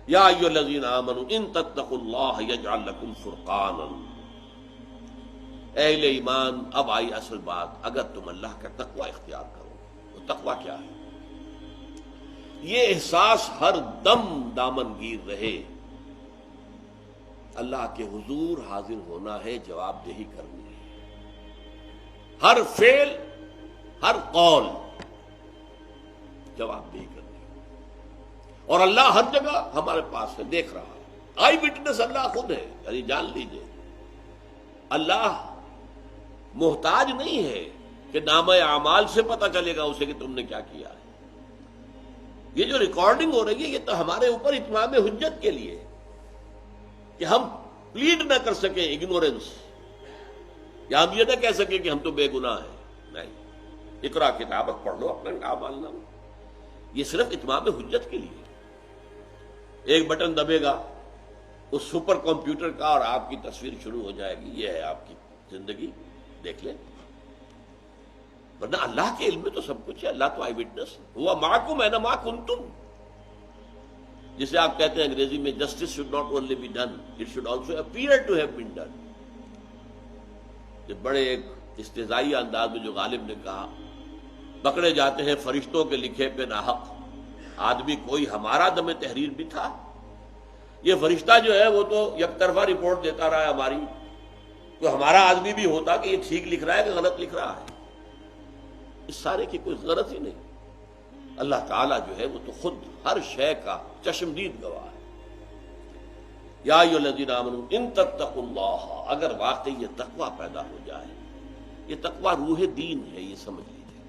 یا ایھا الذین آمنوا ان تتقوا اللہ یجعل لکم فرقانا. اہل ایمان، اب آئی اصل بات. اگر تم اللہ کا تقوی اختیار کرو، وہ تقوی کیا ہے؟ یہ احساس ہر دم دامن گیر رہے اللہ کے حضور حاضر ہونا ہے، جواب دہی کرنی ہے، ہر فعل ہر قول جواب دہی کرنی ہے. اور اللہ ہر جگہ ہمارے پاس ہے، دیکھ رہا ہے. آئی وٹنس اللہ خود ہے. یعنی جان لیجئے اللہ محتاج نہیں ہے کہ نامہ اعمال سے پتہ چلے گا اسے کہ تم نے کیا کیا ہے. یہ جو ریکارڈنگ ہو رہی ہے یہ تو ہمارے اوپر اتمام حجت کے لیے کہ ہم پلیڈ نہ کر سکیں اگنورنس، یا ہم یہ نہ کہہ سکیں کہ ہم تو بے گناہ ہیں. نہیں، اقرا کتابت پڑھ لو اپنا اعمال نامہ. یہ صرف اتمام حجت کے لیے. ایک بٹن دبے گا اس سپر کمپیوٹر کا اور آپ کی تصویر شروع ہو جائے گی. یہ ہے آپ کی زندگی، دیکھ لیں. ورنہ اللہ کے علم میں تو سب کچھ ہے. اللہ تو آئی وٹنس ہوا معکم اینما کنتم، جسے آپ کہتے ہیں انگریزی میں justice should not only be done, it should also appear to have been done. یہ بڑے ایک استہزائی انداز میں جو غالب نے کہا، پکڑے جاتے ہیں فرشتوں کے لکھے پہ ناحق. آدمی کوئی ہمارا دم تحریر بھی تھا؟ یہ فرشتہ جو ہے وہ تو یک طرفہ رپورٹ دیتا رہا ہے ہماری. کوئی ہمارا آدمی بھی ہوتا کہ یہ ٹھیک لکھ رہا ہے کہ غلط لکھ رہا ہے. اس سارے کی کوئی غرض ہی نہیں. اللہ تعالیٰ جو ہے وہ تو خود ہر شے کا چشمدید گواہ ہے. یا ایھا الذین آمنوا ان تتقوا اللہ، اگر واقعی یہ تقوی پیدا ہو جائے. یہ تقوی روح دین ہے، یہ سمجھ لیجیے.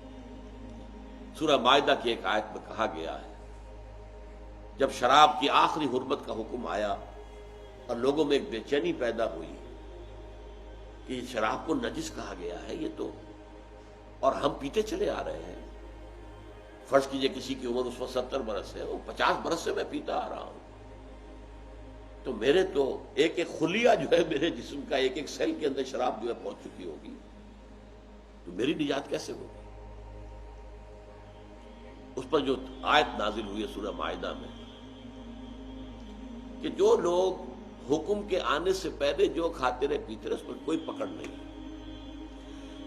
سورہ مائدہ کی ایک آیت میں کہا گیا ہے جب شراب کی آخری حرمت کا حکم آیا اور لوگوں میں ایک بے چینی پیدا ہوئی کہ شراب کو نجس کہا گیا ہے، یہ تو، اور ہم پیتے چلے آ رہے ہیں. فرض کیجئے کسی کی عمر اس وقت 70 برس ہے، وہ 50 برس سے میں پیتا آ رہا ہوں. تو میرے تو ایک ایک خلیہ جو ہے میرے جسم کا، ایک ایک سیل کے اندر شراب جو ہے پہنچ چکی ہوگی. تو میری نجات کیسے ہوگی؟ اس پر جو آیت نازل ہوئی ہے سورہ مائدہ میں کہ جو لوگ حکم کے آنے سے پہلے جو کھاتے رہے پیتے رہے اس پر کوئی پکڑ نہیں.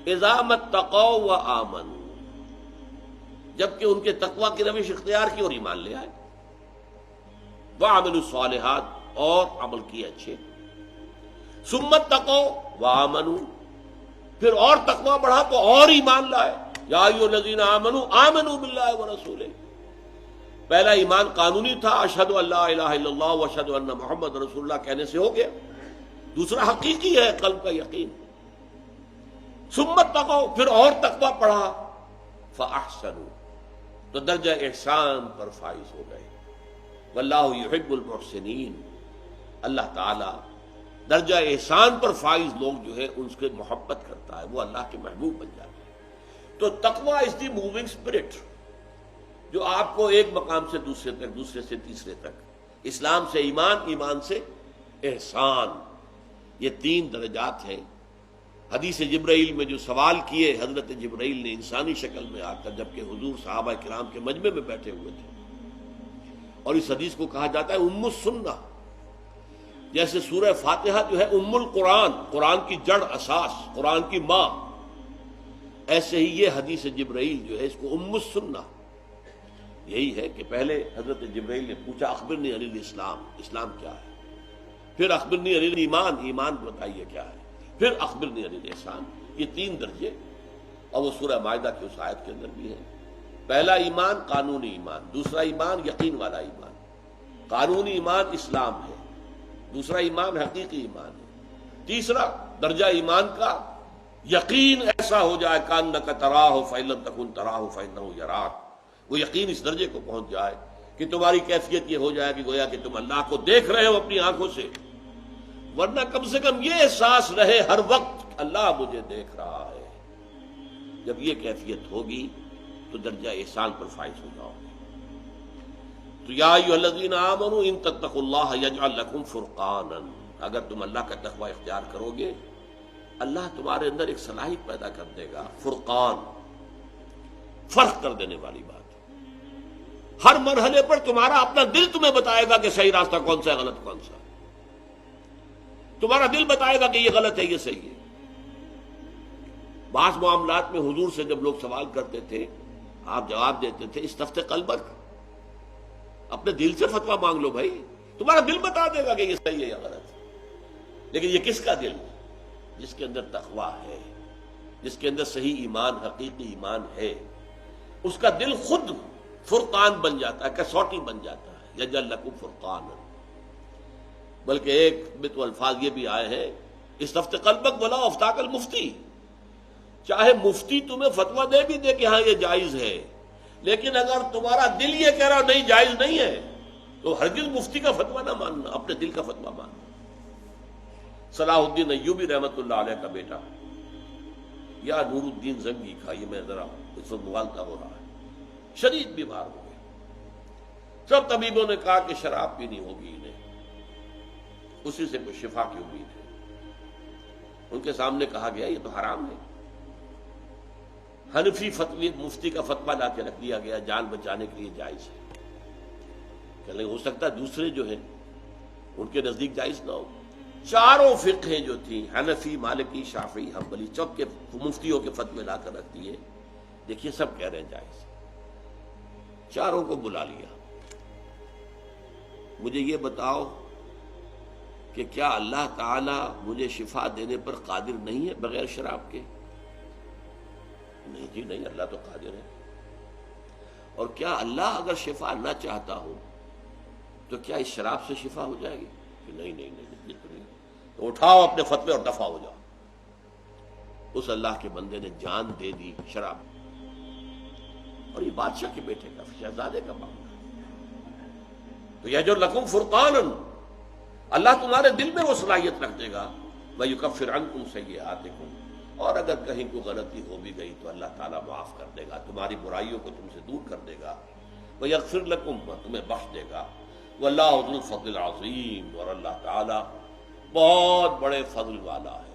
اذا متقوا وآمنوا، جبکہ ان کے تقوی کی روش اختیار کی اور ایمان لے آئے. وعملوا الصالحات، اور عمل کیے اچھے. ثم اتقوا وآمنوا، پھر اور تقوی بڑھا تو اور ایمان لائے. یا ایھا الذین آمنوا آمنوا باللہ ورسولہ. پہلا ایمان قانونی تھا، اشہد ان لا الہ الا اللہ واشہد ان محمد رسول اللہ کہنے سے ہو گیا. دوسرا حقیقی ہے قلب کا یقین. ثم اتقوا، پھر اور تقوی پڑھا. فاحسنوا، تو درجہ احسان پر فائز ہو گئے. واللہ یحب المحسنین، اللہ تعالی درجہ احسان پر فائز لوگ جو ہے ان سے محبت کرتا ہے، وہ اللہ کے محبوب بن جاتے ہیں. تو تقوی از دی موونگ اسپرٹ جو آپ کو ایک مقام سے دوسرے تک، دوسرے سے تیسرے تک، اسلام سے ایمان، ایمان سے احسان، یہ 3 درجات ہیں. حدیث جبرائیل میں جو سوال کیے حضرت جبرائیل نے انسانی شکل میں آ کر، جبکہ حضور صحابہ کرام کے مجمع میں بیٹھے ہوئے تھے. اور اس حدیث کو کہا جاتا ہے ام السنہ. جیسے سورہ فاتحہ جو ہے ام القرآن، قرآن کی جڑ، اساس، قرآن کی ماں، ایسے ہی یہ حدیث جبرائیل جو ہے اس کو ام السنہ. یہی ہے کہ پہلے حضرت جبرائیل نے پوچھا اخبرنی عن الاسلام، اسلام کیا ہے. پھر اخبرنی عن الایمان، ایمان بتائیے کیا ہے. پھر اخبرنی عن الاحسان. یہ 3 درجے، اور وہ سورہ مائدہ کی اس آیت کے اندر بھی ہے. پہلا ایمان قانونی ایمان، دوسرا ایمان یقین والا ایمان. قانونی ایمان اسلام ہے، دوسرا ایمان حقیقی ایمان ہے. تیسرا درجہ ایمان کا یقین ایسا ہو جائے کانک تراہ فإن لم تکن تراہ فإنہ یراک. وہ یقین اس درجے کو پہنچ جائے کہ تمہاری کیفیت یہ ہو جائے کہ گویا کہ تم اللہ کو دیکھ رہے ہو اپنی آنکھوں سے. ورنہ کم سے کم یہ احساس رہے ہر وقت اللہ مجھے دیکھ رہا ہے. جب یہ کیفیت ہوگی تو درجہ احسان پر فائز ہو جاؤ گے. تو یا ایھا الذین آمنوا ان تتقوا اللہ یجعل لکم فرقانا، اگر تم اللہ کا تقوی اختیار کرو گے اللہ تمہارے اندر ایک صلاحیت پیدا کر دے گا. فرقان، فرق کر دینے والی بات. ہر مرحلے پر تمہارا اپنا دل تمہیں بتائے گا کہ صحیح راستہ کون سا ہے، غلط کون سا ہے۔ تمہارا دل بتائے گا کہ یہ غلط ہے، یہ صحیح ہے۔ بعض معاملات میں حضور سے جب لوگ سوال کرتے تھے، آپ جواب دیتے تھے استفت قلبک، اپنے دل سے فتویٰ مانگ لو بھائی، تمہارا دل بتا دے گا کہ یہ صحیح ہے یا غلط ہے۔ لیکن یہ کس کا دل؟ جس کے اندر تقویٰ ہے، جس کے اندر صحیح ایمان، حقیقی ایمان ہے، اس کا دل خود فرقان بن جاتا ہے، کسوٹی بن جاتا ہے، یجعل لکم فرقانا۔ بلکہ ایک میں تو الفاظ یہ بھی آئے ہیں، استفت قلبک ولا افتاک المفتی، چاہے مفتی تمہیں فتویٰ دے بھی دے کہ ہاں یہ جائز ہے، لیکن اگر تمہارا دل یہ کہہ رہا نہیں جائز نہیں ہے تو ہرگز مفتی کا فتویٰ نہ ماننا، اپنے دل کا فتویٰ ماننا۔ صلاح الدین ایوبی رحمۃ اللہ علیہ کا بیٹا یا نور الدین زنگی کا، یہ میں ذرا اس وقت مغالطہ ہو رہا ہے، شدید بیمار ہو گئے۔ سب طبیبوں نے کہا کہ شراب پینی ہوگی انہیں، اسی سے کوئی شفا کی امید ہے۔ ان کے سامنے کہا گیا یہ تو حرام ہے۔ حنفی فتوی مفتی کا فتویٰ لا کے رکھ دیا گیا، جان بچانے کے لیے جائز ہے۔ کہ ہو سکتا ہے دوسرے جو ہیں ان کے نزدیک جائز نہ ہو۔ چاروں فقہیں جو تھیں، حنفی، مالکی، شافعی، حنبلی، سب کے مفتیوں کے فتوے لا کر رکھ دیے، دیکھیے سب کہہ رہے ہیں جائز۔ چاروں کو بلا لیا، مجھے یہ بتاؤ کہ کیا اللہ تعالی مجھے شفا دینے پر قادر نہیں ہے بغیر شراب کے؟ نہیں جی نہیں، اللہ تو قادر ہے۔ اور کیا اللہ اگر شفا نہ چاہتا ہو تو کیا اس شراب سے شفا ہو جائے گی؟ کہ نہیں نہیں نہیں، یہ تو نہیں۔ تو اٹھاؤ اپنے فتوے اور دفع ہو جاؤ۔ اس اللہ کے بندے نے جان دے دی شراب، اور یہ بادشاہ کے بیٹے کا، شہزادے کا معاملہ۔ تو یہ جو لکم فرقان، اللہ تمہارے دل میں وہ صلاحیت رکھ دے گا، وَيُكَفِّرْ عَنْكُمْ سَيِّئَاتِكُمْ، اور اگر کہیں کوئی غلطی ہو بھی گئی تو اللہ تعالیٰ معاف کر دے گا، تمہاری برائیوں کو تم سے دور کر دے گا، وَيَغْفِرْ لَكُمْ، تمہیں بخش دے گا، وَاللَّهُ ذُو الْفَضْلِ الْعَظِيمِ، اور اللہ تعالیٰ بہت بڑے فضل والا ہے۔